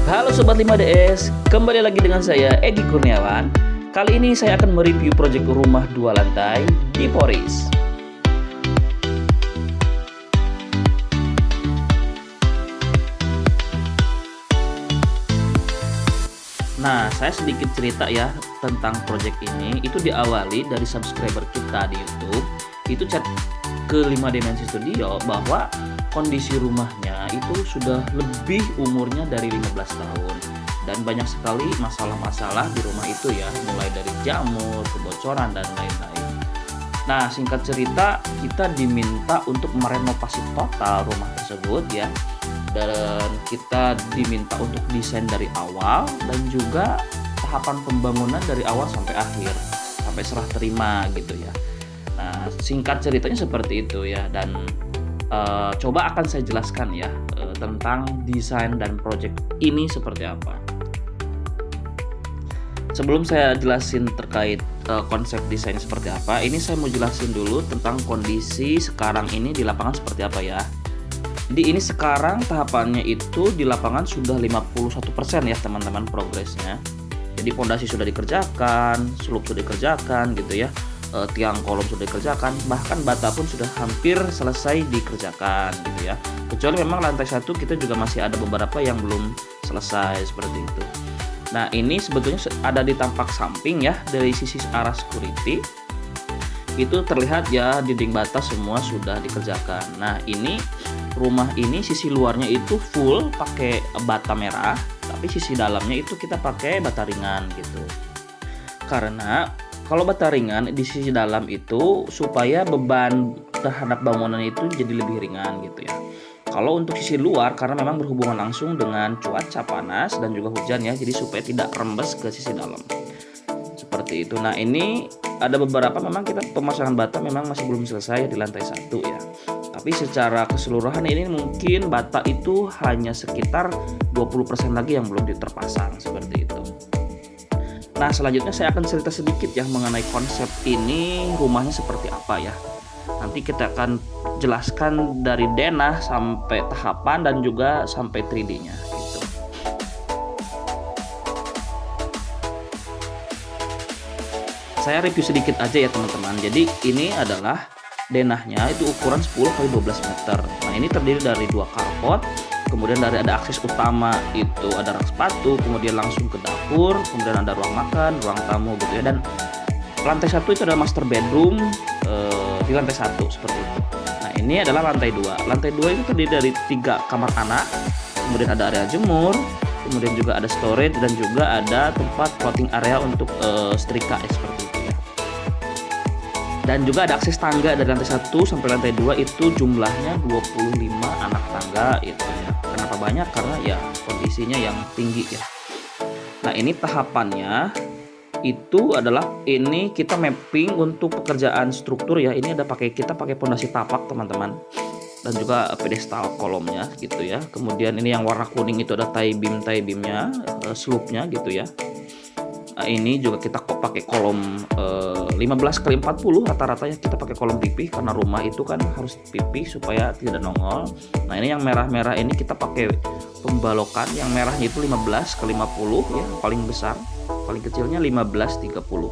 Halo Sobat 5DS, kembali lagi dengan saya Egi Kurniawan. Kali ini saya akan mereview proyek rumah 2 lantai di Poris. Nah, saya sedikit cerita ya tentang proyek ini. Itu diawali dari subscriber kita di YouTube. Itu chat ke 5 Dimensi Studio bahwa kondisi rumahnya itu sudah lebih umurnya dari 15 tahun. Dan banyak sekali masalah-masalah di rumah itu ya, mulai dari jamur, kebocoran, dan lain-lain. Nah, singkat cerita, kita diminta untuk merenovasi total rumah tersebut ya. Dan kita diminta untuk desain dari awal dan juga tahapan pembangunan dari awal sampai akhir, sampai serah terima gitu ya. Nah, singkat ceritanya seperti itu ya. Dan coba akan saya jelaskan ya tentang desain dan proyek ini seperti apa. Sebelum saya jelasin terkait konsep desain seperti apa, ini saya mau jelasin dulu tentang kondisi sekarang ini di lapangan seperti apa ya. Di ini sekarang tahapannya itu di lapangan sudah 51% ya teman-teman progresnya. Jadi fondasi sudah dikerjakan, slup sudah dikerjakan gitu ya. Tiang kolom sudah dikerjakan, bahkan bata pun sudah hampir selesai dikerjakan gitu ya. Kecuali memang lantai 1 kita juga masih ada beberapa yang belum selesai seperti itu. Nah, ini sebetulnya ada di tampak samping ya, dari sisi arah security. Itu terlihat ya dinding bata semua sudah dikerjakan. Nah, ini rumah ini sisi luarnya itu full pakai bata merah, tapi sisi dalamnya itu kita pakai bata ringan gitu. Karena kalau bata ringan di sisi dalam itu supaya beban terhadap bangunan itu jadi lebih ringan gitu ya. Kalau untuk sisi luar karena memang berhubungan langsung dengan cuaca panas dan juga hujan ya, jadi supaya tidak rembes ke sisi dalam. Seperti itu. Nah, ini ada beberapa memang kita pemasangan bata memang masih belum selesai di lantai 1 ya. Tapi secara keseluruhan ini mungkin bata itu hanya sekitar 20% lagi yang belum terpasang seperti itu. Nah, selanjutnya saya akan cerita sedikit ya mengenai konsep ini rumahnya seperti apa ya. Nanti kita akan jelaskan dari denah sampai tahapan dan juga sampai 3D-nya gitu. Saya review sedikit aja ya teman-teman. Jadi ini adalah denahnya itu ukuran 10 x 12 meter. Nah, ini terdiri dari 2 carport. Kemudian dari ada akses utama itu ada rak sepatu, kemudian langsung ke dapur, kemudian ada ruang makan, ruang tamu gitu ya. Dan lantai 1 itu adalah master bedroom di lantai 1 seperti itu. Nah, ini adalah lantai 2. Lantai 2 itu terdiri dari 3 kamar anak, kemudian ada area jemur, kemudian juga ada storage dan juga ada tempat floating area untuk setrika seperti itu ya. Dan juga ada akses tangga dari lantai 1 sampai lantai 2 itu jumlahnya 25 anak tangga itu ya. Kenapa banyak? Karena ya kondisinya yang tinggi ya. Nah, ini tahapannya itu adalah ini kita mapping untuk pekerjaan struktur ya. Ini ada kita pakai pondasi tapak teman-teman. Dan juga pedestal kolomnya gitu ya. Kemudian ini yang warna kuning itu ada tie beamnya, sloopnya gitu ya. Nah, ini juga kita pakai kolom 15x40 rata-rata ya, kita pakai kolom pipih karena rumah itu kan harus pipih supaya tidak nongol. Nah, ini yang merah-merah ini kita pakai pembalokan, yang merahnya itu 15x50 ya, paling besar, paling kecilnya 15x30.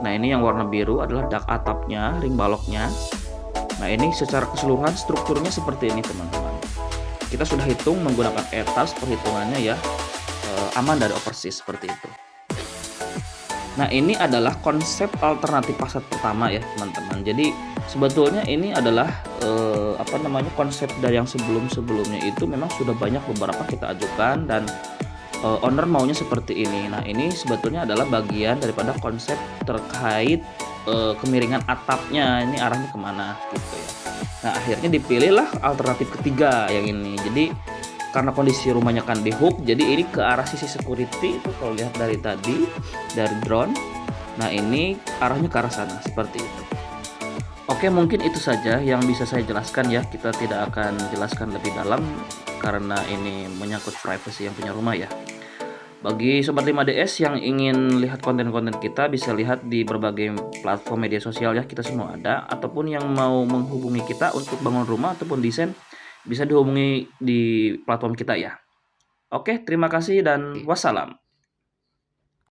Nah, ini yang warna biru adalah dak atapnya, ring baloknya. Nah, ini secara keseluruhan strukturnya seperti ini teman-teman. Kita sudah hitung menggunakan etas perhitungannya ya, aman dari overseas seperti itu. Nah, ini adalah konsep alternatif fasad pertama ya teman-teman. Jadi sebetulnya ini adalah konsep dari yang sebelumnya itu memang sudah banyak beberapa kita ajukan dan owner maunya seperti ini. Nah, ini sebetulnya adalah bagian daripada konsep terkait kemiringan atapnya, ini arahnya kemana gitu ya. Nah, akhirnya dipilihlah alternatif ketiga yang ini. Jadi karena kondisi rumahnya kan di hook, jadi ini ke arah sisi security itu kalau lihat dari tadi dari drone. Nah, ini arahnya ke arah sana seperti itu. Oke, mungkin itu saja yang bisa saya jelaskan ya. Kita tidak akan jelaskan lebih dalam karena ini menyangkut privacy yang punya rumah ya. Bagi Sobat 5DS yang ingin lihat konten-konten kita, bisa lihat di berbagai platform media sosial ya, kita semua ada. Ataupun yang mau menghubungi kita untuk bangun rumah ataupun desain, bisa dihubungi di platform kita ya. Oke, terima kasih dan Oke. wassalam.